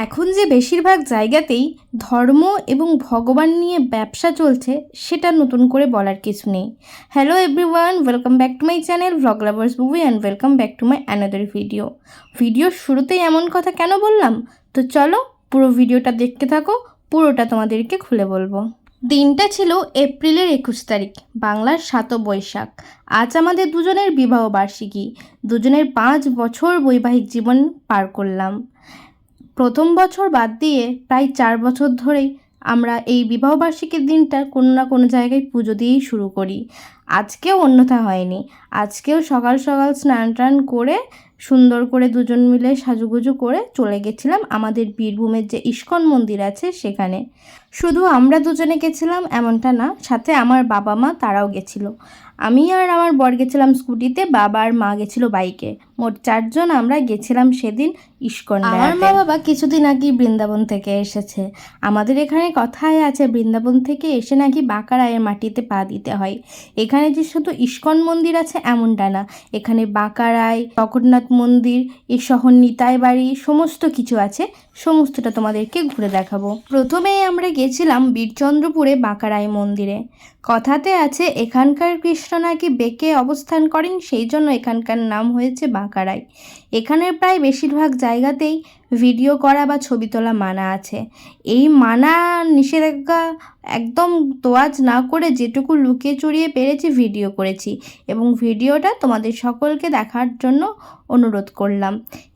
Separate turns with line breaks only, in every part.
এখন যে বেশিরভাগ জায়গাতেই ধর্ম এবং ভগবান নিয়ে ব্যবসা চলছে সেটা নতুন করে বলার কিছু নেই। Hello everyone, welcome back to my channel vlog lovers movie and welcome back to my another video. ভিডিওর শুরুতেই এমন কথা কেন বললাম? তো চলো পুরো ভিডিওটা দেখতে থাকো, পুরোটা তোমাদেরকে খুলে বলবো। দিনটা ছিল এপ্রিলের 21 তারিখ, বাংলার 7 বৈশাখ। আজ আমাদের দুজনের বিবাহ বার্ষিকী। দুজনের 5 বছর বৈবাহিক জীবন পার করলাম। প্রথম বছর বাদ দিয়ে প্রায় 4 বছর ধরেই আমরা এই বিবাহবার্ষিকীর দিনটা কোনো না কোনো জায়গায় পুজো দিয়েই শুরু করি। আজকেও অন্যথা হয়নি। আজকেও সকাল সকাল স্নান টান করে সুন্দর করে দুজন মিলে সাজুগুজু করে চলে গেছিলাম আমাদের বীরভূমের যে ইস্কন মন্দির আছে সেখানে। শুধু আমরা দুজনে গেছিলাম এমনটা না, সাথে আমার বাবা মা তারাও গেছিলো। আমি আর আমার বর গেছিলাম স্কুটিতে, বাবা আর মা গেছিল বাইকে। মোট 4 জন আমরা গেছিলাম সেদিন ইস্কন। আমার মা বাবা কিছুদিন আগে বৃন্দাবন থেকে এসেছে। আমাদের এখানে কথায় আছে বৃন্দাবন থেকে এসে নাকি বাঁকারায়ের মাটিতে পা দিতে হয়। এখানে যে শুধু ইস্কন মন্দির আছে এমনটা না, এখানে বাঁকারায়, জগন্নাথ মন্দির, এই শহর নিতাই বাড়ি সমস্ত কিছু আছে। সমস্তটা তোমাদেরকে ঘুরে দেখাবো। প্রথমেই আমরা গেছিলাম বীরচন্দ্রপুরে বাঁকারায় মন্দিরে। কথাতে আছে এখানকার কৃষ্ণ নাকি বেঁকে অবস্থান করেন, সেই জন্য এখানকার নাম হয়েছে বাঁকারায়। এখানের প্রায় বেশিরভাগ জায়গাতেই ভিডিও করা বা ছবি তোলা মানা আছে। এই মানা নিষেধাজ্ঞা একদম তোয়াজ না করে যেটুকু লুকিয়ে চুরিয়ে পেরেছি ভিডিও করেছি, এবং ভিডিওটা তোমাদের সকলকে দেখার জন্য অনুরোধ করলাম।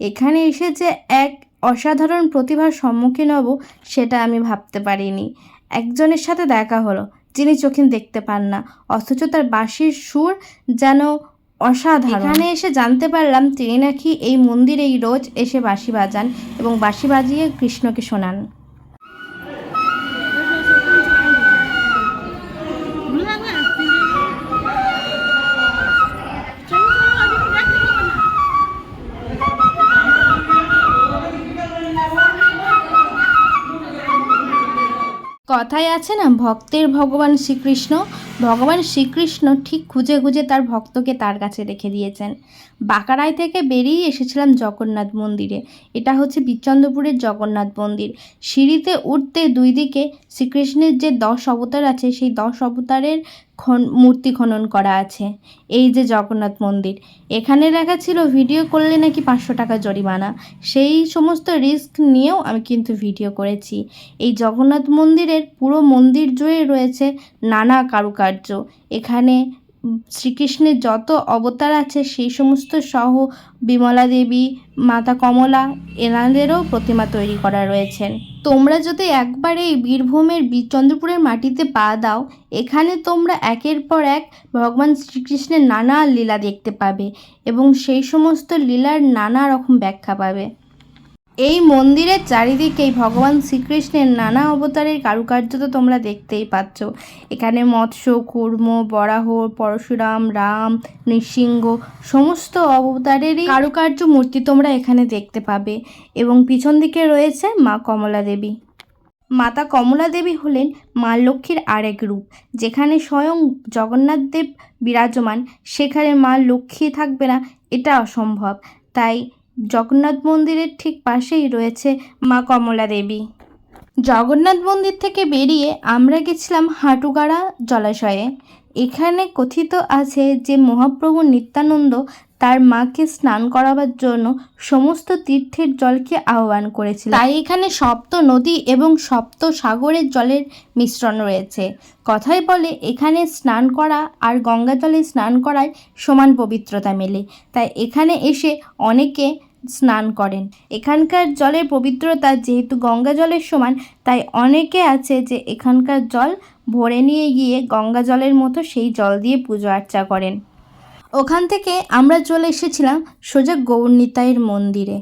এখানে এসে যে এক অসাধারণ প্রতিভার সম্মুখীন হব সেটা আমি ভাবতে পারিনি। একজনের সাথে দেখা হলো যিনি চোখে দেখতে পান না, অথচ তার বাঁশির সুর যেন অসাধারণ। এখানে এসে জানতে পারলাম তিনি নাকি এই মন্দিরেই রোজ এসে বাঁশি বাজান এবং বাঁশি বাজিয়ে কৃষ্ণকে শোনান। কথায় আছে না, ভক্তের ভগবান শ্রীকৃষ্ণ। ভগবান শ্রীকৃষ্ণ ঠিক খুঁজে খুঁজে তার ভক্তকে তার কাছে রেখে দিয়েছেন। বাঁকারায় থেকে বেরিয়ে এসেছিলাম জগন্নাথ মন্দিরে। এটা হচ্ছে বীরচন্দ্রপুরের জগন্নাথ মন্দির। সিঁড়িতে উঠতে দুই দিকে শ্রীকৃষ্ণের যে 10 অবতার আছে সেই 10 অবতারের মূর্তি খনন করা আছে। এই যে জগন্নাথ মন্দির, এখানে লেখা ছিল ভিডিও করলে নাকি 500 টাকা জরিমানা। সেই সমস্ত রিস্ক নিয়েও আমি কিন্তু ভিডিও করেছি। এই জগন্নাথ মন্দিরের পুরো মন্দির জুড়ে রয়েছে নানা কারুকার্য। এখানে শ্রীকৃষ্ণের যত অবতার আছে সেই সমস্ত সহ বিমলা দেবী, মাতা কমলা, এনাদেরও প্রতিমা তৈরি করা রয়েছেন। তোমরা যদি একবার এই বীরভূমের বীরচন্দ্রপুরের মাটিতে পা দাও, এখানে তোমরা একের পর এক ভগবান শ্রীকৃষ্ণের নানা লীলা দেখতে পাবে এবং সেই সমস্ত লীলার নানা রকম ব্যাখ্যা পাবে। এই মন্দিরের চারিদিকেই ভগবান শ্রীকৃষ্ণের নানা অবতারের কারুকার্য তো তোমরা দেখতেই পাচ্ছ। এখানে মৎস্য, কুর্ম, বরাহ, পরশুরাম, রাম, নৃসিংহ সমস্ত অবতারেরই কারুকার্য মূর্তি তোমরা এখানে দেখতে পাবে। এবং পিছন দিকে রয়েছে মা কমলা দেবী। মাতা কমলা দেবী হলেন মা লক্ষ্মীর আরেক রূপ। যেখানে স্বয়ং জগন্নাথ দেব বিরাজমান, সেখানে মা লক্ষ্মী থাকবে না এটা অসম্ভব। তাই জগন্নাথ মন্দিরের ঠিক পাশেই রয়েছে মা কমলা দেবী। জগন্নাথ মন্দির থেকে বেরিয়ে আমরা গেছিলাম হাটুগাড়া জলাশয়ে। এখানে কথিত আছে যে মহাপ্রভু নিত্যানন্দ তার মাকে স্নান করাবার জন্য সমস্ত তীর্থের জলকে আহ্বান করেছিল। তাই এখানে সপ্ত নদী এবং সপ্ত সাগরের জলের মিশ্রণ রয়েছে। কথায় বলে এখানে স্নান করা আর গঙ্গা জলে স্নান করায় সমান পবিত্রতা মেলে। তাই এখানে এসে অনেকে স্নান করেন। এখানকার জলের পবিত্রতা যেহেতু গঙ্গা জলের সমান, তাই অনেকে আছে যে এখানকার জল ভরে নিয়ে গিয়ে গঙ্গা জলের মতো সেই জল দিয়ে পুজো আর্চা করেন। ওখান থেকে আমরা চলে এসেছিলাম সোজা গৌরনিতাইয়ের মন্দিরে।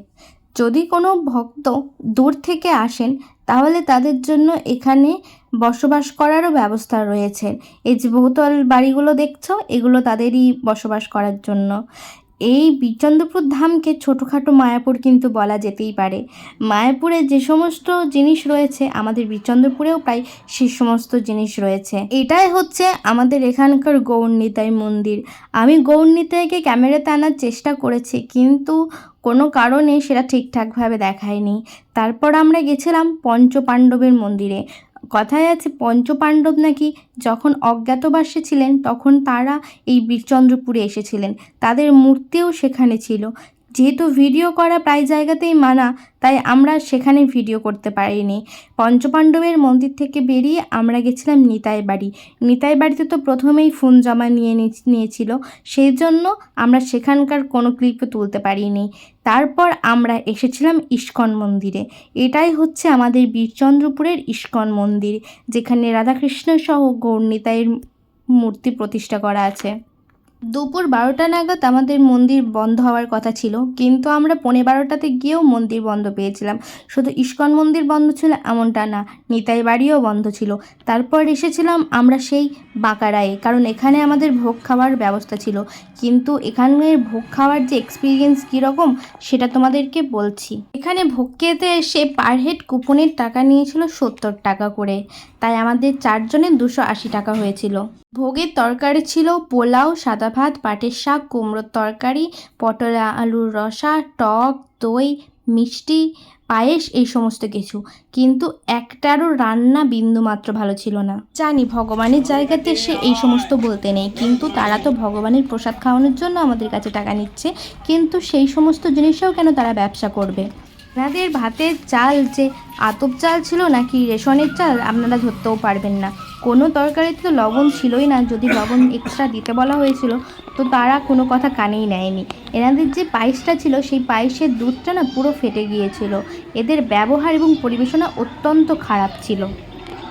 যদি কোনো ভক্ত দূর থেকে আসেন তাহলে তাদের জন্য এখানে বসবাস করারও ব্যবস্থা রয়েছে। এই যে বহুতল বাড়িগুলো দেখছো, এগুলো তাদেরই বসবাস করার জন্য। এই বীরচন্দ্রপুর ধামকে ছোটোখাটো মায়াপুর কিন্তু বলা যেতেই পারে। মায়াপুরে যে সমস্ত জিনিস রয়েছে আমাদের বীরচন্দ্রপুরেও প্রায় সে সমস্ত জিনিস রয়েছে। এটাই হচ্ছে আমাদের এখানকার গৌরনিতাই মন্দির। আমি গৌরনিতাইকে ক্যামেরাতে আনার চেষ্টা করেছি, কিন্তু কোনো কারণে সেটা ঠিকঠাকভাবে দেখায়নি। তারপর আমরা গেছিলাম পঞ্চপাণ্ডবের মন্দিরে। কথায় আছে পঞ্চপাণ্ডব নাকি যখন অজ্ঞাতবাসে ছিলেন তখন তারা এই বীরচন্দ্রপুরে এসেছিলেন, তাদের মূর্তিও সেখানে ছিল। যেহেতু ভিডিও করা প্রায় জায়গাতেই মানা, তাই আমরা সেখানে ভিডিও করতে পারিনি। পঞ্চপাণ্ডবের মন্দির থেকে বেরিয়ে আমরা গেছিলাম নিতাই বাড়ি। নিতাই বাড়িতে তো প্রথমেই ফোন জমা নিয়েছিল, সেই জন্য আমরা সেখানকার কোনো ক্লিপও তুলতে পারিনি। তারপর আমরা এসেছিলাম ইস্কন মন্দিরে। এটাই হচ্ছে আমাদের বীরচন্দ্রপুরের ইস্কন মন্দির, যেখানে রাধাকৃষ্ণ সহ গৌরনিতাইয়ের মূর্তি প্রতিষ্ঠা করা আছে। দুপুর 12টা নাগাদ আমাদের মন্দির বন্ধ হওয়ার কথা ছিল, কিন্তু আমরা 12:15টাতে গিয়েও মন্দির বন্ধ পেয়েছিলাম। শুধু ইস্কন মন্দির বন্ধ ছিল এমনটা না, নিতাই বাড়িও বন্ধ ছিল। তারপর এসেছিলাম আমরা সেই বাঁকারায়ে, কারণ এখানে আমাদের ভোগ খাওয়ার ব্যবস্থা ছিল। কিন্তু এখানের ভোগ খাওয়ার যে এক্সপিরিয়েন্স কীরকম সেটা তোমাদেরকে বলছি। এখানে ভোগ খেতে এসে পার হেড কুপনের টাকা নিয়েছিল 70 টাকা করে, তাই আমাদের 4 জনের 280 টাকা হয়েছিল। ভোগের তরকারি ছিল পোলাও, সাদা ভাত, পাটের শাক, কুমড়োর তরকারি, পটল আলুর রসা, টক দই, মিষ্টি, পায়েস, এই সমস্ত কিছু। কিন্তু একটারও রান্না বিন্দুমাত্র ভালো ছিল না। জানি ভগবানের জায়গাতে এসে এই সমস্ত বলতে নেই, কিন্তু তারা তো ভগবানের প্রসাদ খাওয়ানোর জন্য আমাদের কাছে টাকা নিচ্ছে, কিন্তু সেই সমস্ত জিনিসেও কেন তারা ব্যবসা করবে? আপনাদের ভাতের চাল যে আতপ চাল ছিল নাকি রেশনের চাল আপনারা ধরতেও পারবেন না। কোনো তরকারিতে তো লবণ ছিলই না, যদি লবণ এক্সট্রা দিতে বলা হয়েছিল তো তারা কোনো কথা কানেই নেয়নি। এনাদের যে পায়েসটা ছিল সেই পায়েসের দুধটা না পুরো ফেটে গিয়েছিল। এদের ব্যবহার এবং পরিবেশনা অত্যন্ত খারাপ ছিল।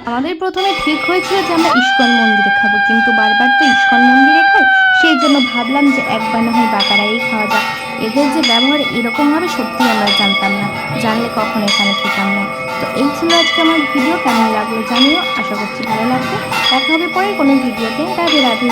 আমাদের প্রথমে ঠিক হয়েছিল যে আমরা ইস্কন মন্দিরে খাবো, কিন্তু বারবার তো ইস্কন মন্দিরে খাই, সেই জন্য ভাবলাম যে একবার না হয় বাঁকারায়েই খাওয়া যাক। এদের যে ব্যবহার এরকম হবে সত্যি আমরা জানতাম না, জানলে কখনো এখানে খেতাম না। তো এই ছিল আজকে আমার ভিডিও। কেমন লাগলো জানিও, আশা করছি ভালো লাগবে। দেখা হবে পরে কোনো ভিডিওতে। রাধে রাধে।